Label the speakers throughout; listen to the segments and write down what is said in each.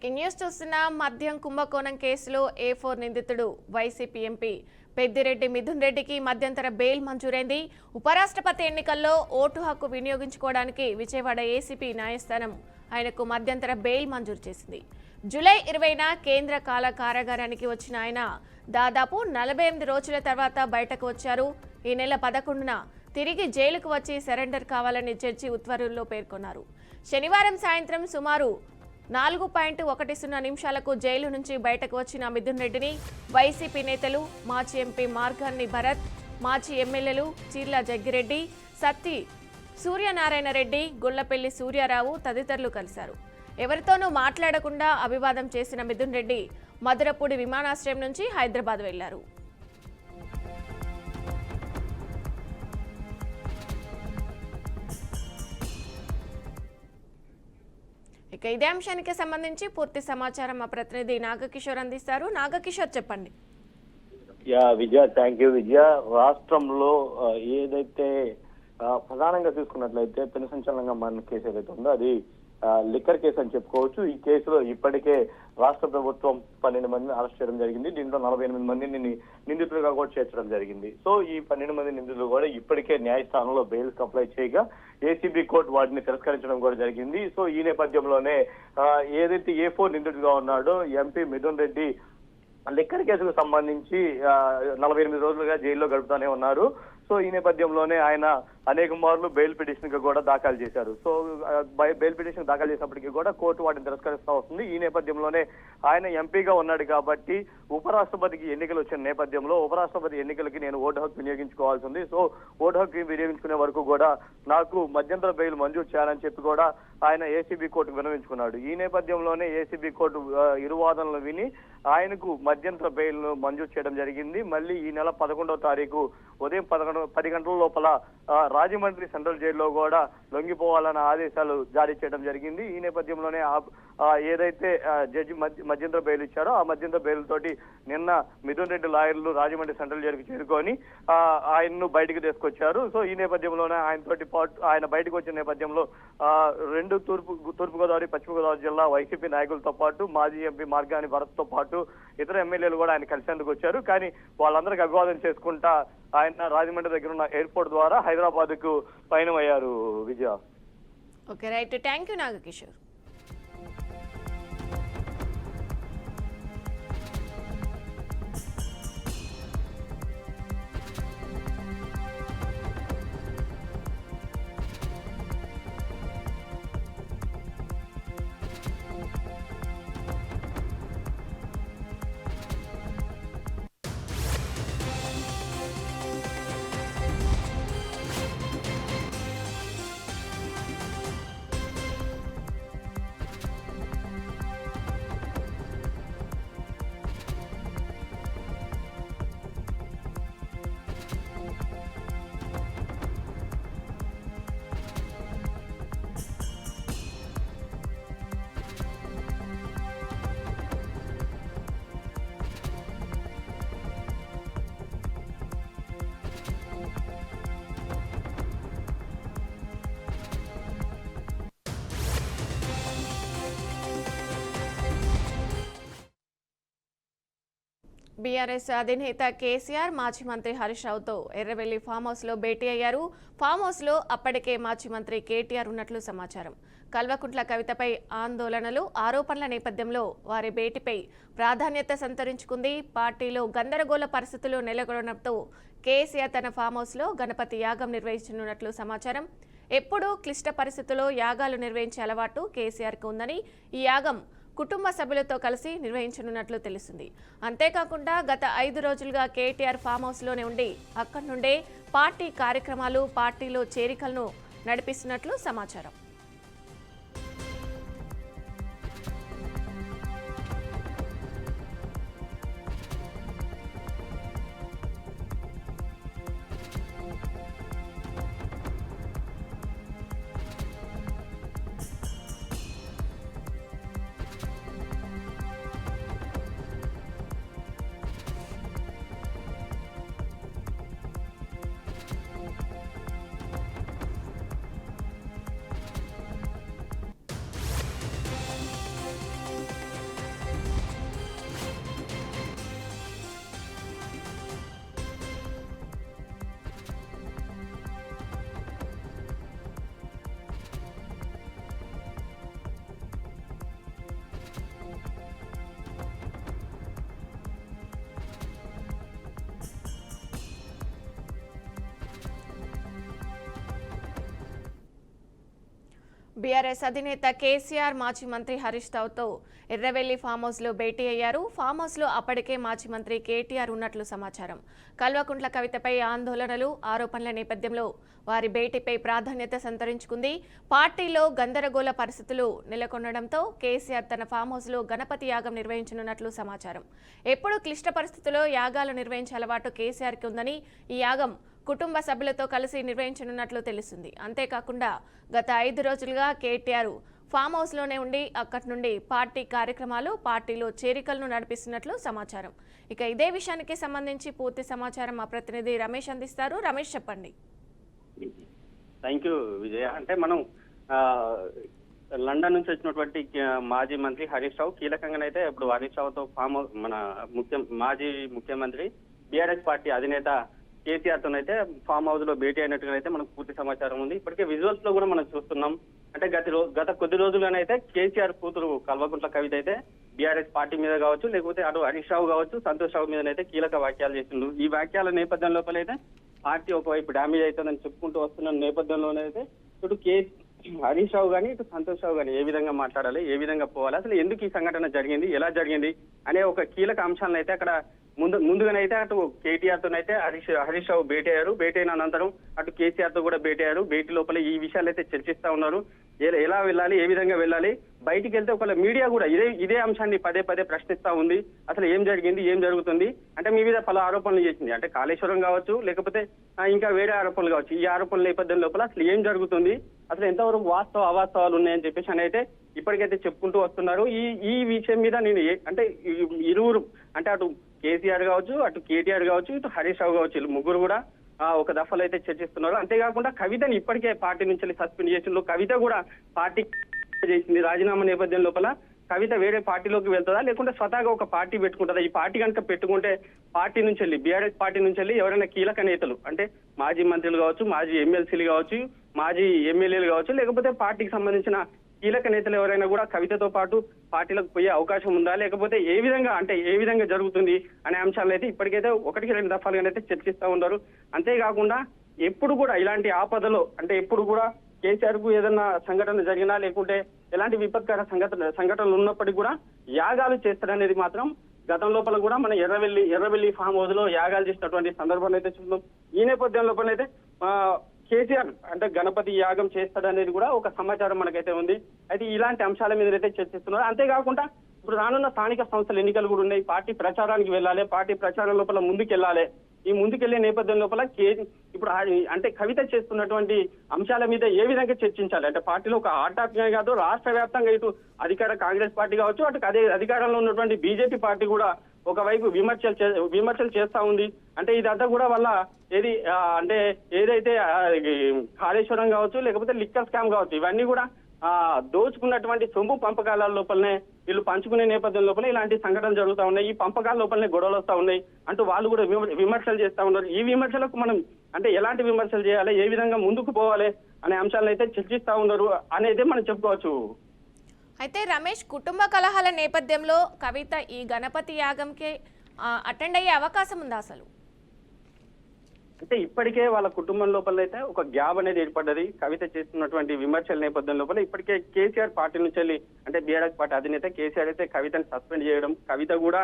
Speaker 1: Breaking news చూస్తున్నా మద్యం కుంభకోణం కేసులో A4 నిందితుడు వైసీపీ ఎంపీ పెద్దిరెడ్డి మిథున్ రెడ్డికి మధ్యంతర బెయిల్ మంజూరైంది. ఉపరాష్ట్రపతి ఎన్నికల్లో ఓటు హక్కు వినియోగించుకోవడానికి విజయవాడ ఏసీపీ న్యాయస్థానం ఆయనకు మధ్యంతర బెయిల్ మంజూరు చేసింది. జూలై 20న కేంద్ర కారాగారానికి వచ్చిన ఆయన దాదాపు 48 రోజుల తర్వాత బయటకు వచ్చారు. ఈ నెల 11న తిరిగి జైలుకు వచ్చి సరెండర్ కావాలని జడ్జి ఉత్తర్వుల్లో పేర్కొన్నారు. శనివారం సాయంత్రం సుమారు 4.10 నిమిషాలకు జైలు నుంచి బయటకు వచ్చిన మిథున్ రెడ్డిని వైసీపీ నేతలు, మాజీ ఎంపీ మార్గాన్ని భరత్, మాజీ ఎమ్మెల్యేలు చీర్ల జగ్గిరెడ్డి, సత్తి సూర్యనారాయణ రెడ్డి, గుళ్లపల్లి సూర్యారావు తదితరులు కలిశారు. ఎవరితోనూ మాట్లాడకుండా అభివాదం చేసిన మిథున్ రెడ్డి మధురపూడి విమానాశ్రయం నుంచి హైదరాబాద్ వెళ్లారు. ఇక ఇదే అంశానికి సంబంధించి పూర్తి సమాచారం మా ప్రతినిధి నాగకిషోర్ అందిస్తారు. నాగకిషోర్, చెప్పండి.
Speaker 2: విజయ, థ్యాంక్ యూ విజయ. రాష్ట్రంలో ఏదైతే ప్రధానంగా తీసుకున్నట్లయితే పెను సంచలనంగా మారిన కేసు ఏదైతే ఉందో అది లిక్కర్ కేసు అని చెప్పుకోవచ్చు. ఈ కేసులో ఇప్పటికే రాష్ట్ర ప్రభుత్వం 12 మందిని అరెస్ట్ చేయడం జరిగింది. దీంట్లో 48 మందిని నిందితులుగా కూడా చేర్చడం జరిగింది. సో ఈ 12 మంది నిందితులు కూడా ఇప్పటికే న్యాయస్థానంలో బెయిల్ అప్లై చేయగా ఏసీబీ కోర్టు వాటిని తిరస్కరించడం కూడా జరిగింది. సో ఈ నేపథ్యంలోనే ఏదైతే A4 నిందితుడిగా ఉన్నాడో ఎంపీ మిథున్ రెడ్డి లిక్కర్ కేసుకు సంబంధించి 48 రోజులుగా జైల్లో గడుపుతానే ఉన్నారు. సో ఈ నేపథ్యంలోనే ఆయన అనేక మార్లు బెయిల్ పిటిషన్ కూడా దాఖలు చేశారు. సో బెయిల్ పిటిషన్ దాఖలు చేసినప్పటికీ కూడా కోర్టు వాటిని తిరస్కరిస్తూ వస్తుంది. ఈ నేపథ్యంలోనే ఆయన ఎంపీగా ఉన్నాడు కాబట్టి ఉపరాష్ట్రపతికి ఎన్నికలు వచ్చిన నేపథ్యంలో ఉపరాష్ట్రపతి ఎన్నికలకి నేను ఓటు హక్కు వినియోగించుకోవాల్సి ఉంది. సో ఓటు హక్కు వినియోగించుకునే వరకు కూడా నాకు మధ్యంతర బెయిల్ మంజూరు చేయాలని చెప్పి కూడా ఆయన ఏసీబీ కోర్టుకు విన్నవించుకున్నాడు. ఈ నేపథ్యంలోనే ఏసీబీ కోర్టు ఇరు వాదనలు విని ఆయనకు మధ్యంతర బెయిల్ మంజూరు చేయడం జరిగింది. మళ్ళీ ఈ నెల 11వ తారీఖు ఉదయం 10 గంటల లోపల రాజమండ్రి సెంట్రల్ జైల్లో కూడా లొంగిపోవాలన్న ఆదేశాలు జారీ చేయడం జరిగింది. ఈ నేపథ్యంలోనే ఏదైతే జడ్జి మధ్యంతర బెయిల్ ఇచ్చారో ఆ మధ్యంతర బెయిల్ తోటి నిన్న మిథున్ రెడ్డి లాయర్లు రాజమండ్రి సెంట్రల్ జైలుకి చేరుకొని ఆయన్ను బయటకు తీసుకొచ్చారు. సో ఈ నేపథ్యంలోనే ఆయనతోటి పాటు ఆయన బయటకు వచ్చిన నేపథ్యంలో 2 తూర్పుగోదావరి పశ్చిమ గోదావరి జిల్లా వైసీపీ నాయకులతో పాటు మాజీ ఎంపీ మార్గాని భరత్ తో పాటు ఇతర ఎమ్మెల్యేలు కూడా ఆయన కలిసేందుకు వచ్చారు. కానీ వాళ్ళందరికీ అభివాదం చేసుకుంటా ఆయన రాజమండ్రి దగ్గర ఉన్న ఎయిర్పోర్ట్ ద్వారా హైదరాబాద్ కు పయనమయ్యారు. Vijaya.
Speaker 1: Okay, right, thank you Nagakishore. BRS అధినేత కేసీఆర్ మాజీ మంత్రి హరీష్ రావుతో ఎర్రవెల్లి ఫామ్ హౌస్ లో భేటీ అయ్యారు. ఫామ్ హౌస్ లో అప్పటికే మాజీ మంత్రి కేటీఆర్ ఉన్నట్లు సమాచారం. కల్వకుంట్ల కవితపై ఆందోళనలు, ఆరోపణల నేపథ్యంలో వారి భేటీపై ప్రాధాన్యత సంతరించుకుంది. పార్టీలో గందరగోళ పరిస్థితులు నెలకొనడంతో కేసీఆర్ తన ఫామ్ హౌస్ లో గణపతి యాగం నిర్వహించనున్నట్లు సమాచారం. ఎప్పుడూ క్లిష్ట పరిస్థితుల్లో యాగాలు నిర్వహించే అలవాటు కేసీఆర్కు ఉందని ఈ యాగం కుటుంబ సభ్యులతో కలిసి నిర్వహించనున్నట్లు తెలుస్తుంది. అంతేకాకుండా గత 5 రోజులుగా కేటీఆర్ ఫామ్ హౌస్లోనే ఉండి అక్కడి నుండే పార్టీ కార్యక్రమాలు, పార్టీలో చేరికలను నడిపిస్తున్నట్లు సమాచారం. బీఆర్ఎస్ అధినేత కేసీఆర్ మాజీ మంత్రి హరీష్ రావుతో ఎర్రవెల్లి ఫామ్ హౌస్ లో భేటీ అయ్యారు. ఫామ్ హౌస్ లో అప్పటికే మాజీ మంత్రి కేటీఆర్ ఉన్నట్లు సమాచారం. కల్వకుంట్ల కవితపై ఆందోళనలు, ఆరోపణల నేపథ్యంలో వారి భేటీపై ప్రాధాన్యత సంతరించుకుంది. పార్టీలో గందరగోళ పరిస్థితులు నెలకొనడంతో కేసీఆర్ తన ఫామ్ హౌస్ లో గణపతి యాగం నిర్వహించనున్నట్లు సమాచారం. ఎప్పుడు క్లిష్ట పరిస్థితుల్లో యాగాలు నిర్వహించే అలవాటు కేసీఆర్కి ఉందని ఈ యాగం కుటుంబ సభ్యులతో కలిసి నిర్వహించనున్నట్లు తెలుస్తుంది. అంతేకాకుండా గత 5 రోజులుగా కేటీఆర్ ఫామ్ హౌస్లోనే ఉండి అక్కడి నుండి పార్టీ కార్యక్రమాలు, పార్టీలో చేరికలను నడిపిస్తున్నట్లు సమాచారం. ఇక ఇదే విషయానికి సంబంధించి పూర్తి సమాచారం మా ప్రతినిధి రమేష్ అందిస్తారు. రమేష్, చెప్పండి.
Speaker 3: థ్యాంక్ యూ విజయ. అంటే మనం లండన్ నుంచి వచ్చినటువంటి మాజీ మంత్రి హరీష్ రావు కీలకంగానైతే ఇప్పుడు హరీష్ రావుతో మన మాజీ ముఖ్యమంత్రి బీఆర్ఎస్ పార్టీ అధినేత కేసీఆర్ తోనైతే ఫామ్ హౌస్ లో భేటీ అయినట్టుగా అయితే మనకు పూర్తి సమాచారం ఉంది. ఇప్పటికే విజువల్స్ లో కూడా మనం చూస్తున్నాం. అంటే గత కొద్ది రోజుల్లోనైతే కేసీఆర్ కూతురు కల్వకుంట్ల కవిత అయితే బీఆర్ఎస్ పార్టీ మీద కావచ్చు, లేకపోతే అటు హరీష్ రావు కావచ్చు, సంతోష్ రావు మీదనైతే కీలక వ్యాఖ్యలు చేసిండ్రు. ఈ వ్యాఖ్యల నేపథ్యం లోపలైతే పార్టీ ఒకవైపు డ్యామేజ్ అవుతుందని చెప్పుకుంటూ వస్తున్న నేపథ్యంలోనైతే ఇటు హరీష్ రావు కానీ ఇటు సంతోష్ రావు కానీ ఏ విధంగా మాట్లాడాలి, ఏ విధంగా పోవాలి, అసలు ఎందుకు ఈ సంఘటన జరిగింది, ఎలా జరిగింది అనే ఒక కీలక అంశాలను అయితే అక్కడ ముందుగానైతే అటు కేటీఆర్ తోనైతే హరీష్ రావు భేటీ అయ్యారు. భేటీ అయిన అనంతరం అటు కేసీఆర్ తో కూడా భేటీ అయ్యారు. భేటీ లోపల ఈ విషయాలు అయితే చర్చిస్తా ఉన్నారు. ఎలా వెళ్ళాలి, ఏ విధంగా వెళ్ళాలి, బయటికి వెళ్తే ఒకవేళ మీడియా కూడా ఇదే అంశాన్ని పదే ప్రశ్నిస్తా ఉంది. అసలు ఏం జరిగింది, ఏం జరుగుతుంది అంటే మీ మీద పలు ఆరోపణలు చేసింది. అంటే కాళేశ్వరం కావచ్చు, లేకపోతే ఇంకా వేరే ఆరోపణలు కావచ్చు. ఈ ఆరోపణల నేపథ్యం లోపల అసలు ఏం జరుగుతుంది, అసలు ఎంతవరకు వాస్తవ అవాస్తవాలు ఉన్నాయని చెప్పేసి అని అయితే ఇప్పటికైతే చెప్పుకుంటూ వస్తున్నారు. ఈ విషయం మీద నేను అంటే ఇరువురు అంటే అటు కేసీఆర్ కావచ్చు, అటు కేటీఆర్ కావచ్చు, ఇటు హరీష్ రావు కావచ్చు, ముగ్గురు కూడా ఒక దఫాలో అయితే చర్చిస్తున్నారు. అంతేకాకుండా కవితని ఇప్పటికే పార్టీ నుంచి సస్పెండ్ చేసిండ్రు. కవిత కూడా పార్టీ చేసింది. రాజీనామా నేపథ్యం లోపల కవిత వేరే పార్టీలోకి వెళ్తుందా, లేకుంటే స్వతహాగా ఒక పార్టీ పెట్టుకుంటుందా? ఈ పార్టీ కనుక పెట్టుకుంటే పార్టీ నుంచి వెళ్ళి బీఆర్ఎస్ పార్టీ నుంచి వెళ్ళి ఎవరైనా కీలక నేతలు అంటే మాజీ మంత్రులు కావచ్చు, మాజీ ఎమ్మెల్సీలు కావచ్చు, మాజీ ఎమ్మెల్యేలు కావచ్చు, లేకపోతే పార్టీకి సంబంధించిన కీలక నేతలు ఎవరైనా కూడా కవితతో పాటు పార్టీలకు పోయే అవకాశం ఉందా, లేకపోతే ఏ విధంగా జరుగుతుంది అనే అంశాలు అయితే ఇప్పటికైతే 1-2 దఫాలుగానైతే చర్చిస్తా ఉన్నారు. అంతేకాకుండా ఎప్పుడు కూడా ఇలాంటి ఆపదలో అంటే ఎప్పుడు కూడా కేసీఆర్ కు ఏదన్నా సంఘటన జరిగినా, లేకుంటే ఎలాంటి విపత్కర సంఘటనలు ఉన్నప్పటికీ కూడా యాగాలు చేస్తారనేది మాత్రం గతం లోపల కూడా మన ఎర్రవెల్లి ఫామ్ హౌస్ లో యాగాలు చేసినటువంటి సందర్భాలు అయితే చూద్దాం. ఈ నేపథ్యం లోపల అయితే కేసీఆర్ అంటే గణపతి యాగం చేస్తాడనేది కూడా ఒక సమాచారం మనకైతే ఉంది. అయితే ఇలాంటి అంశాల మీద అయితే చర్చిస్తున్నారు. అంతేకాకుండా ఇప్పుడు రానున్న స్థానిక సంస్థల ఎన్నికలు కూడా ఉన్నాయి. పార్టీ ప్రచారానికి వెళ్ళాలి, పార్టీ ప్రచారం లోపల ముందుకెళ్లాలి. ఈ ముందుకెళ్లే నేపథ్యం లోపల ఇప్పుడు అంటే కవిత చేస్తున్నటువంటి అంశాల మీద ఏ విధంగా చర్చించాలి అంటే పార్టీలో ఒక హాట్ టాపిక్ కాదు, రాష్ట్ర వ్యాప్తంగా ఇటు అధికార కాంగ్రెస్ పార్టీ కావచ్చు, అటు అదే అధికారంలో ఉన్నటువంటి బీజేపీ పార్టీ కూడా ఒకవైపు విమర్శలు చేస్తా ఉంది. అంటే ఇదంతా కూడా వల్ల అంటే ఏదైతే కాళేశ్వరం కావచ్చు, లేకపోతే లిక్కర్ స్కామ్ కావచ్చు, ఇవన్నీ కూడా దోచుకున్నటువంటి సొమ్ము పంపకాల లోపలనే వీళ్ళు పంచుకునే నేపథ్యం లోపల ఇలాంటి సంఘటనలు జరుగుతూ ఉన్నాయి. ఈ పంపకాల లోపలనే గొడవలు వస్తా ఉన్నాయి అంటూ వాళ్ళు కూడా విమర్శలు చేస్తా ఉన్నారు. ఈ విమర్శలకు మనం అంటే ఎలాంటి విమర్శలు చేయాలి, ఏ విధంగా ముందుకు పోవాలి అనే అంశాలను అయితే చర్చిస్తా ఉన్నారు అనేది మనం చెప్పుకోవచ్చు.
Speaker 1: అయితే రమేష్, కుటుంబ కలహాల నేపథ్యంలో కవిత ఈ గణపతి యాగంకి అటెండ్ అయ్యే అవకాశం ఉందా అసలు?
Speaker 3: అంటే ఇప్పటికే వాళ్ళ కుటుంబం లోపల అయితే ఒక గ్యాప్ అనేది ఏర్పడ్డది. కవిత చేస్తున్నటువంటి విమర్శల నేపథ్యం లోపల ఇప్పటికే కేసీఆర్ పార్టీ నుంచి వెళ్ళి అంటే బీఆర్ఎస్ పార్టీ అధినేత కేసీఆర్ అయితే కవితని సస్పెండ్ చేయడం, కవిత కూడా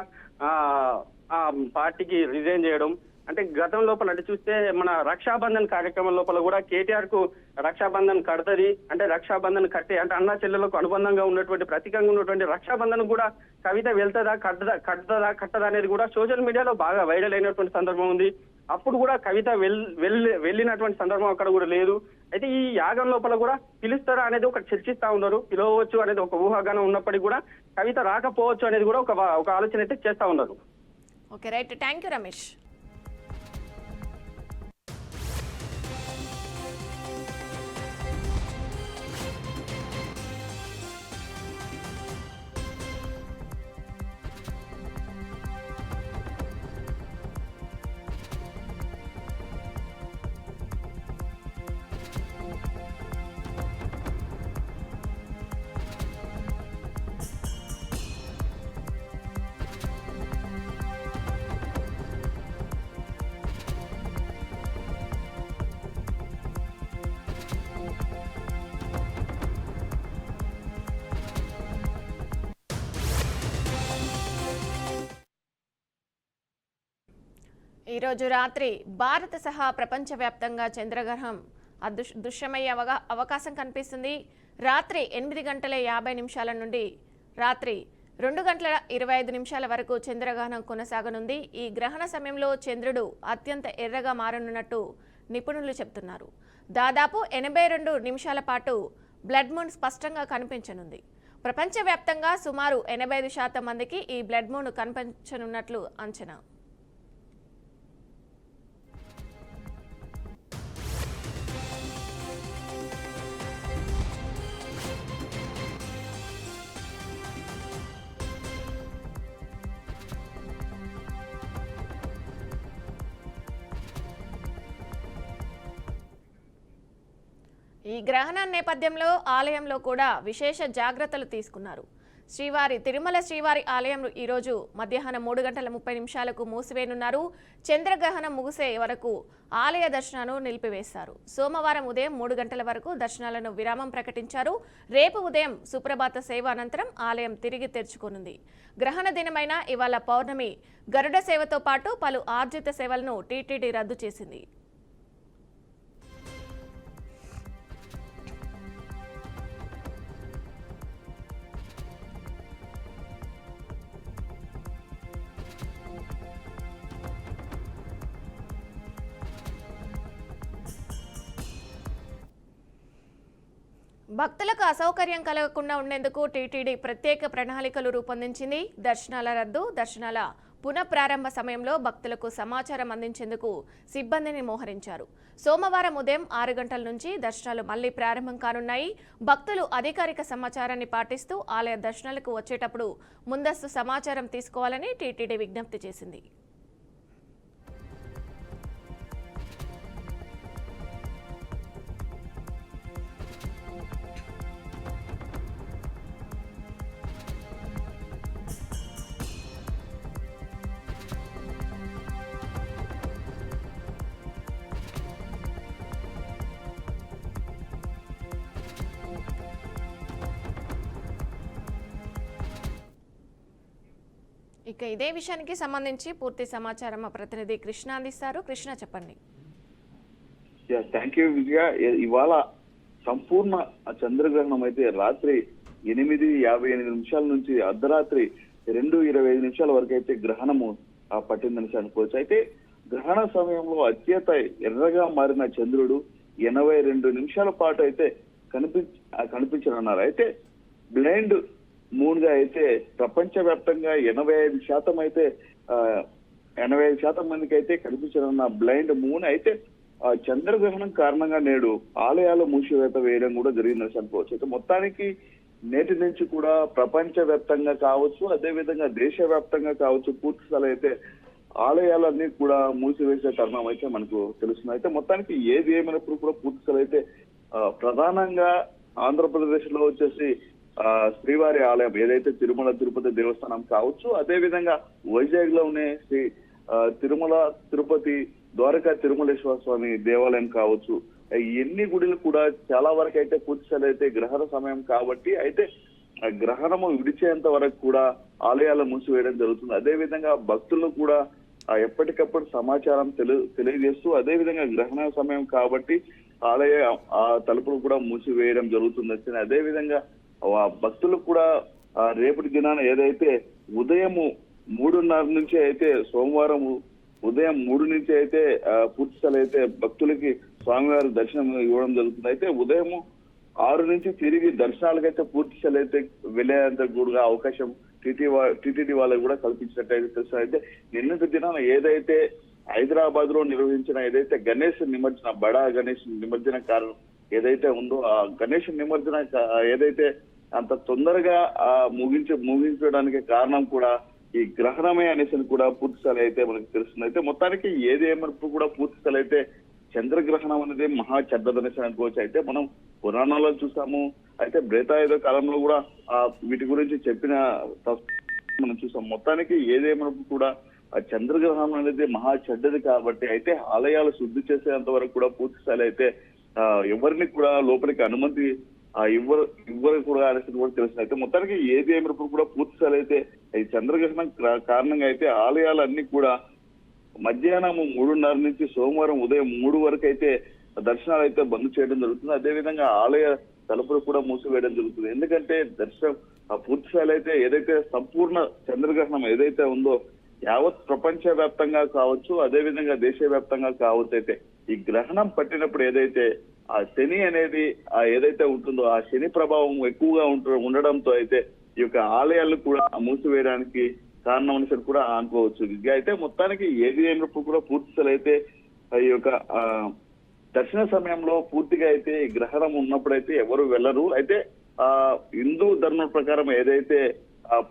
Speaker 3: పార్టీకి రిజైన్ చేయడం. అంటే గతం లోపల అంటే చూస్తే మన రక్షాబంధన్ కార్యక్రమం లోపల కూడా కేటీఆర్ కు రక్షాబంధన్ కడతది అంటే రక్షాబంధన్ కట్టే అంటే అన్నా చెల్లెలకు అనుబంధంగా ఉన్నటువంటి ప్రతీకంగా ఉన్నటువంటి రక్షాబంధన్ కూడా కవిత వెళ్తుందా కట్టదా అనేది కూడా సోషల్ మీడియాలో బాగా వైరల్ అయినటువంటి సందర్భం ఉంది. అప్పుడు కూడా కవిత వెళ్ళినటువంటి సందర్భం అక్కడ కూడా లేదు. అయితే ఈ యాగం లోపల కూడా పిలుస్తారా అనేది ఒక చర్చిస్తా ఉన్నారు. పిలవచ్చు అనేది ఒక ఊహాగానం ఉన్నప్పటికీ కూడా కవిత రాకపోవచ్చు అనేది కూడా ఒక ఆలోచన అయితే చేస్తా ఉన్నారు.
Speaker 1: Okay, right, thank you Ramesh. ఈరోజు రాత్రి భారత్ సహా ప్రపంచవ్యాప్తంగా చంద్రగ్రహణం దృశ్యమయ్యే అవకాశం కనిపిస్తుంది. రాత్రి 8:50 నుండి రాత్రి 2:25 వరకు చంద్రగ్రహణం కొనసాగనుంది. ఈ గ్రహణ సమయంలో చంద్రుడు అత్యంత ఎర్రగా మారనున్నట్టు నిపుణులు చెబుతున్నారు. దాదాపు 82 నిమిషాల పాటు బ్లడ్ మూన్ స్పష్టంగా కనిపించనుంది. ప్రపంచవ్యాప్తంగా సుమారు 85% మందికి ఈ బ్లడ్ మూన్ కనిపించనున్నట్లు అంచనా. ఈ గ్రహణం నేపథ్యంలో ఆలయంలో కూడా విశేష జాగ్రత్తలు తీసుకున్నారు. తిరుమల శ్రీవారి ఆలయం ఈరోజు మధ్యాహ్నం 3:30 మూసివేయనున్నారు. చంద్రగ్రహణం ముగిసే వరకు ఆలయ దర్శనాలను నిలిపివేశారు. సోమవారం ఉదయం 3 గంటల వరకు దర్శనాలను విరామం ప్రకటించారు. రేపు ఉదయం సుప్రభాత సేవ అనంతరం ఆలయం తిరిగి తెరుచుకోనుంది. గ్రహణ దినమైన ఇవాళ పౌర్ణమి గరుడ సేవతో పాటు పలు ఆర్జిత సేవలను టీటీడీ రద్దు చేసింది. భక్తులకు అసౌకర్యం కలగకుండా ఉండేందుకు టీటీడీ ప్రత్యేక ప్రణాళికలు రూపొందించింది. దర్శనాల రద్దు, దర్శనాల పునఃప్రారంభ సమయంలో భక్తులకు సమాచారం అందించేందుకు సిబ్బందిని మోహరించారు. సోమవారం ఉదయం 6 గంటల నుంచి దర్శనాలు మళ్లీ ప్రారంభం కానున్నాయి. భక్తులు అధికారిక సమాచారాన్ని పాటిస్తూ ఆలయ దర్శనాలకు వచ్చేటప్పుడు ముందస్తు సమాచారం తీసుకోవాలని టీటీడీ విజ్ఞప్తి చేసింది. ఇక ఇదే విషయానికి సంబంధించి పూర్తి సమాచారం మా ప్రతినిధి కృష్ణ అందిస్తారు. కృష్ణ, చెప్పండి.
Speaker 4: థ్యాంక్ యూ విజయ. ఇవాళ సంపూర్ణ చంద్రగ్రహణం అయితే రాత్రి 8:58 నుంచి అర్ధరాత్రి 2:25 వరకు అయితే గ్రహణము పట్టిందని అనుకోవచ్చు. అయితే గ్రహణ సమయంలో అత్యంత ఎర్రగా మారిన చంద్రుడు 82 నిమిషాల పాటు అయితే కనిపించనున్నారు. అయితే బ్లైండ్ మూన్ గా అయితే ప్రపంచవ్యాప్తంగా 85% అయితే 85% మందికి అయితే కనిపించనున్న బ్లైండ్ మూన్ అయితే చంద్రగ్రహణం కారణంగా నేడు ఆలయాలు మూసివేత వేయడం కూడా జరిగిందని అనుకోవచ్చు. అయితే మొత్తానికి నేటి నుంచి కూడా ప్రపంచవ్యాప్తంగా కావచ్చు, అదేవిధంగా దేశవ్యాప్తంగా కావచ్చు, పూర్తి స్థాయి అయితే ఆలయాలన్నీ కూడా మూసివేసే తరుణం అయితే మనకు తెలుస్తుంది. అయితే మొత్తానికి ఏది ఏమైనప్పుడు కూడా పూర్తి స్థాయి అయితే ప్రధానంగా ఆంధ్రప్రదేశ్ లో వచ్చేసి శ్రీవారి ఆలయం ఏదైతే తిరుమల తిరుపతి దేవస్థానం కావచ్చు, అదే విధంగా వైజాగ్ లోనే శ్రీ తిరుమల తిరుపతి ద్వారకా తిరుమలేశ్వర స్వామి దేవాలయం కావచ్చు, ఎన్ని గుడులు కూడా చాలా వరకు అయితే పూర్తి అయితే గ్రహణ సమయం కాబట్టి అయితే గ్రహణము విడిచేంత వరకు కూడా ఆలయాలు మూసివేయడం జరుగుతుంది. అదే విధంగా భక్తులు కూడా ఎప్పటికప్పుడు సమాచారం తెలియజేస్తూ అదే విధంగా గ్రహణ సమయం కాబట్టి ఆలయ తలుపులు కూడా మూసివేయడం జరుగుతుంది. అదే విధంగా భక్తులు కూడా రేపటి దినాన ఏదైతే ఉదయము 3:30 నుంచి అయితే సోమవారం ఉదయం 3 నుంచి అయితే పూర్తి స్థాయి అయితే భక్తులకి స్వామివారి దర్శనం ఇవ్వడం జరుగుతుంది. అయితే ఉదయం 6 నుంచి తిరిగి దర్శనాలకైతే పూర్తి స్థాయి అయితే వెళ్లేంత కూడా అవకాశం టీటీడీ వాళ్ళకి కూడా కల్పించినట్టయితే తెలుసు. అయితే నిన్నటి దినాన ఏదైతే హైదరాబాద్ లో నిర్వహించిన ఏదైతే గణేష్ నిమజ్జన బడా గణేష్ నిమజ్జన కారణం ఏదైతే ఉందో ఆ గణేష్ నిమజ్జన ఏదైతే అంత తొందరగా ముగించడానికి కారణం కూడా ఈ గ్రహణమే అనేసి కూడా పూర్తి స్థాయి అయితే మనకు తెలుస్తుంది. అయితే మొత్తానికి ఏది ఏమన్నప్పుడు కూడా పూర్తి స్థాయి అయితే చంద్రగ్రహణం అనేది మహా చెడ్డదనేసి అనుకోవచ్చు. అయితే మనం పురాణాల్లో చూసాము, అయితే త్రేతాయుగ కాలంలో కూడా వీటి గురించి చెప్పిన మనం చూసాం. మొత్తానికి ఏదేమన్నప్పుడు కూడా ఆ చంద్రగ్రహణం అనేది మహా చెడ్డది కాబట్టి అయితే ఆలయాలు శుద్ధి చేసేంత వరకు కూడా పూర్తి స్థాయి అయితే ఎవరిని కూడా లోపలికి అనుమతి ఇవ్వరు కూడా అనేసి కూడా తెలుస్తుంది. అయితే మొత్తానికి ఏది ఏమైనప్పుడు కూడా పూర్తి స్థాయి అయితే ఈ చంద్రగ్రహణం కారణంగా అయితే ఆలయాలన్నీ కూడా మధ్యాహ్నం 3:30 నుంచి సోమవారం ఉదయం 3 వరకు అయితే దర్శనాలు అయితే బంద్ చేయడం జరుగుతుంది. అదేవిధంగా ఆలయ తలుపులు కూడా మూసివేయడం జరుగుతుంది. ఎందుకంటే దర్శనం పూర్తి స్థాయిలో అయితే ఏదైతే సంపూర్ణ చంద్రగ్రహణం ఏదైతే ఉందో యావత్ ప్రపంచ వ్యాప్తంగా కావచ్చు, అదేవిధంగా దేశవ్యాప్తంగా కావచ్చు, అయితే ఈ గ్రహణం పట్టినప్పుడు ఏదైతే ఆ శని అనేది ఏదైతే ఉంటుందో ఆ శని ప్రభావం ఎక్కువగా ఉండడంతో అయితే ఈ యొక్క ఆలయాలు కూడా మూసివేయడానికి కారణం అని కూడా అనుకోవచ్చు. ఇక అయితే మొత్తానికి ఏది అయినప్పుడు కూడా పూర్తి స్థాయిలో అయితే ఈ యొక్క దర్శన సమయంలో పూర్తిగా అయితే ఈ గ్రహణం ఉన్నప్పుడైతే ఎవరు వెళ్ళరు. అయితే హిందూ ధర్మం ప్రకారం ఏదైతే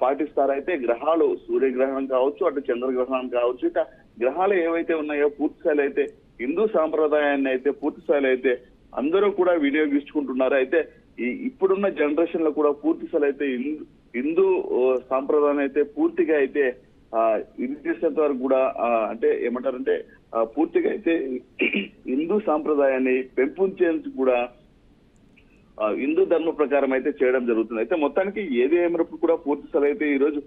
Speaker 4: పాటిస్తారైతే గ్రహాలు సూర్యగ్రహణం కావచ్చు, అటు చంద్రగ్రహణం కావచ్చు, ఇక గ్రహాలు ఏవైతే ఉన్నాయో పూర్తి స్థాయిలో అయితే హిందూ సాంప్రదాయాన్ని అయితే పూర్తి స్థాయిలో అయితే అందరూ కూడా వినియోగించుకుంటున్నారు. అయితే ఈ ఇప్పుడున్న జనరేషన్ లో కూడా పూర్తి స్థాయిలో అయితే హిందూ సాంప్రదాయాన్ని అయితే పూర్తిగా అయితే ఇది చేసేంత వరకు కూడా అంటే ఏమంటారంటే పూర్తిగా అయితే హిందూ సాంప్రదాయాన్ని పెంపొందేందుకు కూడా హిందూ ధర్మ ప్రకారం అయితే చేయడం జరుగుతుంది. అయితే మొత్తానికి ఏది ఏమైనప్పుడు కూడా పూర్తి స్థాయి అయితే ఈ రోజు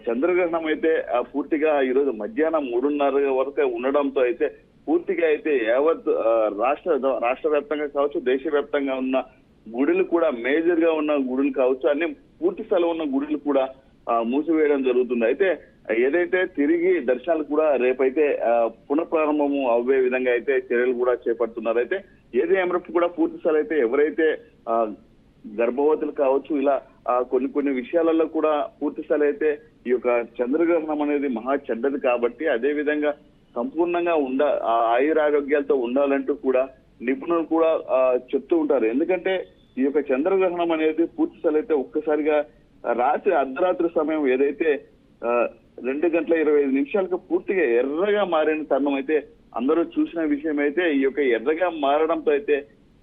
Speaker 4: చంద్రగ్రహణం అయితే పూర్తిగా ఈ రోజు మధ్యాహ్నం 3:30 వరకు ఉండడంతో అయితే పూర్తిగా అయితే యావత్ రాష్ట్ర వ్యాప్తంగా కావచ్చు, దేశవ్యాప్తంగా ఉన్న గుడులు కూడా మేజర్ గా ఉన్న గుడులు కావచ్చు, అన్ని పూర్తి స్థలం ఉన్న గుడులు కూడా మూసివేయడం జరుగుతుంది. అయితే ఏదైతే తిరిగి దర్శనాలు కూడా రేపైతే పునఃప్రారంభము అవ్వే విధంగా అయితే చర్యలు కూడా చేపడుతున్నారు. అయితే ఏది ఏమైనప్పుడు కూడా పూర్తి స్థాయి అయితే ఎవరైతే గర్భవతులు కావచ్చు, ఇలా కొన్ని విషయాలలో కూడా పూర్తి స్థాయి అయితే ఈ యొక్క చంద్రగ్రహణం అనేది మహా చెడ్డది కాబట్టి అదే విధంగా సంపూర్ణంగా ఆయురారోగ్యాలతో ఉండాలంటూ కూడా నిపుణులు కూడా చెప్తూ ఉంటారు. ఎందుకంటే ఈ యొక్క చంద్రగ్రహణం అనేది పూర్తి స్థాయి అయితే ఒక్కసారిగా అర్ధరాత్రి సమయం ఏదైతే 2:25 పూర్తిగా ఎర్రగా మారిన తరుణం అయితే అందరూ చూసిన విషయం అయితే ఈ యొక్క ఎర్రగా మారడంతో అయితే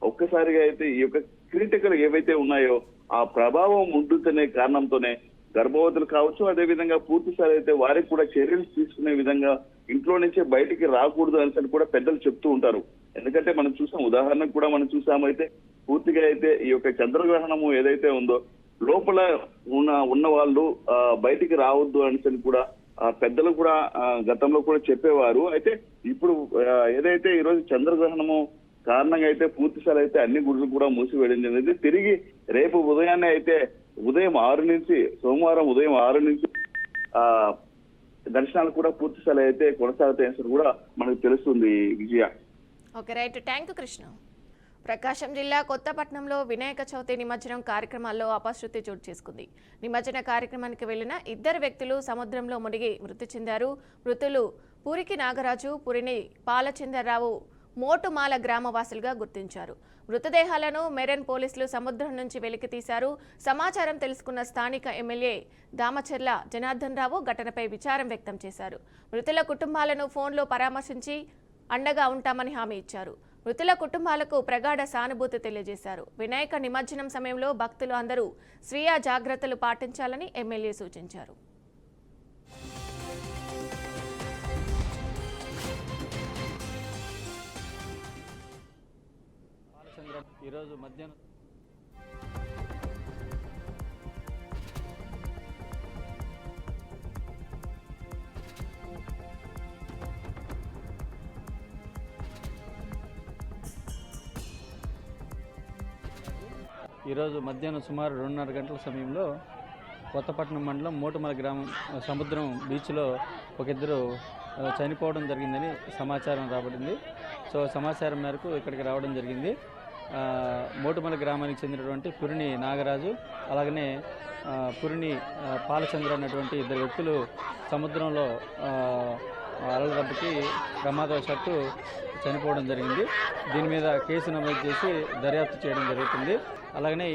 Speaker 4: ఒక్కసారిగా అయితే ఈ యొక్క క్రిటికల్ ఏవైతే ఉన్నాయో ఆ ప్రభావం ఉంటుందనే కారణంతోనే గర్భవతులు కావచ్చు, అదే విధంగా పూర్తి స్థాయి అయితే వారికి కూడా చర్యలు తీసుకునే విధంగా ఇంట్లో నుంచే బయటికి రాకూడదు అని కూడా పెద్దలు చెప్తూ ఉంటారు. ఎందుకంటే మనం చూసాం, ఉదాహరణకు కూడా మనం చూసామైతే పూర్తిగా అయితే ఈ యొక్క చంద్రగ్రహణము ఏదైతే ఉందో లోపల ఉన్న వాళ్ళు బయటికి రావద్దు అని కూడా పెద్దలు కూడా గతంలో కూడా చెప్పేవారు. అయితే ఇప్పుడు ఏదైతే ఈ రోజు చంద్రగ్రహణము కారణంగా అయితే పూర్తి స్థాయి అయితే అన్ని గుడులు కూడా మూసివేయడం జరిగింది. తిరిగి రేపు ఉదయాన్నే అయితే ఉదయం 6 నుంచి సోమవారం ఉదయం 6 నుంచి దర్శనాలు కూడా పూర్తి స్థాయి అయితే కొనసాగుతాయని కూడా మనకు తెలుస్తుంది. Vijaya.
Speaker 1: Okay, right, thank you Krishna. Prakasam జిల్లా కొత్తపట్నంలో వినాయక చవితి నిమజ్జనం కార్యక్రమాల్లో అపశృతి చోటు చేసుకుంది. నిమజ్జన కార్యక్రమానికి వెళ్లిన 2 వ్యక్తులు సముద్రంలో మునిగి మృతి చెందారు. మృతులు పూరికి నాగరాజు, పురిని పాలచందర్రావు మోటుమాల గ్రామవాసులుగా గుర్తించారు. మృతదేహాలను మెరైన్ పోలీసులు సముద్రం నుంచి వెలికి తీశారు. సమాచారం తెలుసుకున్న స్థానిక ఎమ్మెల్యే దామచర్ల జనార్దన్ రావు ఘటనపై విచారం వ్యక్తం చేశారు. మృతుల కుటుంబాలను ఫోన్లో పరామర్శించి అండగా ఉంటామని హామీ ఇచ్చారు. మృతుల కుటుంబాలకు ప్రగాఢ సానుభూతి తెలియజేశారు. వినాయక నిమజ్జనం సమయంలో భక్తులు అందరూ స్వీయ జాగ్రత్తలు పాటించాలని ఎమ్మెల్యే సూచించారు.
Speaker 5: ఈరోజు మధ్యాహ్నం సుమారు 2:30 గంటల సమయంలో కొత్తపట్నం మండలం మోటుమల గ్రామం సముద్రం బీచ్లో ఇద్దరు చనిపోవడం జరిగిందని సమాచారం రాబడింది. సో సమాచారం మేరకు ఇక్కడికి రావడం జరిగింది. మోటుమల గ్రామానికి చెందినటువంటి పురిని నాగరాజు, అలాగనే పురిని పాలచంద్ర అన్నటువంటి 2 వ్యక్తులు సముద్రంలో అలల దెబ్బకి ప్రమాదవశాత్తు చనిపోవడం జరిగింది. దీని మీద కేసు నమోదు చేసి దర్యాప్తు చేయడం జరుగుతుంది. అలాగనే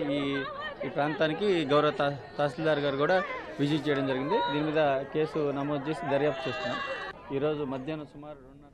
Speaker 5: ఈ ప్రాంతానికి గౌరవ తహసీల్దార్ గారు కూడా విజిట్ చేయడం జరిగింది. దీని మీద కేసు నమోదు చేసి దర్యాప్తు చేస్తున్నాం. ఈరోజు మధ్యాహ్నం సుమారు 2